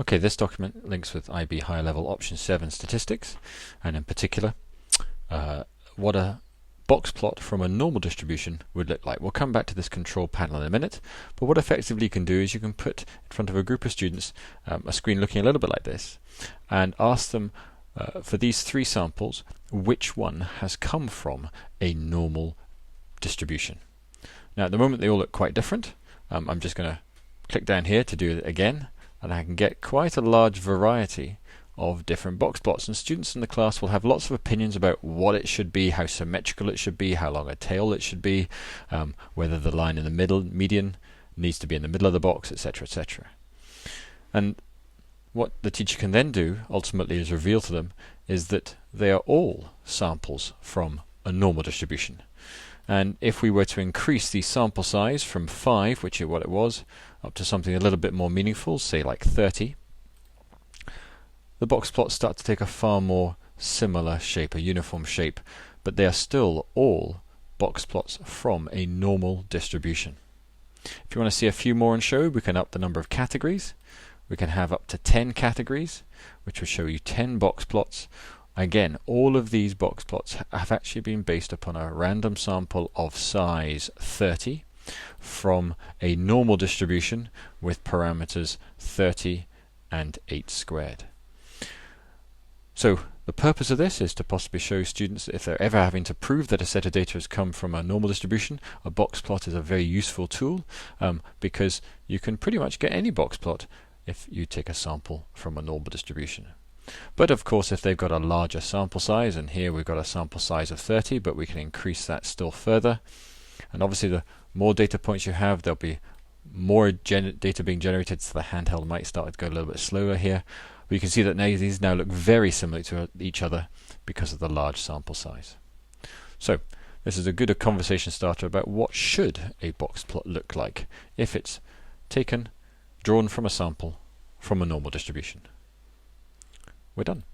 Okay, this document links with IB Higher Level Option 7 Statistics, and in particular, what a box plot from a normal distribution would look like. We'll come back to this control panel in a minute, but what effectively you can do is you can put in front of a group of students a screen looking a little bit like this, and ask them for these three samples, which one has come from a normal distribution. Now at the moment they all look quite different. I'm just going to click down here to do it again, and I can get quite a large variety of different box plots, and students in the class will have lots of opinions about what it should be, how symmetrical it should be, how long a tail it should be, whether the line in the middle, median, needs to be in the middle of the box, etc., etc. And what the teacher can then do, ultimately, is reveal to them is that they are all samples from a normal distribution. And if we were to increase the sample size from 5, which is what it was, up to something a little bit more meaningful, say like 30, the box plots start to take a far more similar shape, a uniform shape, but they are still all box plots from a normal distribution. If you want to see a few more on show, we can up the number of categories. We can have up to 10 categories, which will show you 10 box plots. Again, all of these box plots have actually been based upon a random sample of size 30 from a normal distribution with parameters 30 and 8 squared. So the purpose of this is to possibly show students that if they're ever having to prove that a set of data has come from a normal distribution, a box plot is a very useful tool, because you can pretty much get any box plot if you take a sample from a normal distribution. But of course, if they've got a larger sample size, and here we've got a sample size of 30, but we can increase that still further, and obviously the more data points you have, there'll be more data being generated, so the handheld might start to go a little bit slower here. But you can see that these now look very similar to each other because of the large sample size. So this is a good conversation starter about what should a box plot look like if it's drawn from a sample from a normal distribution. We're done.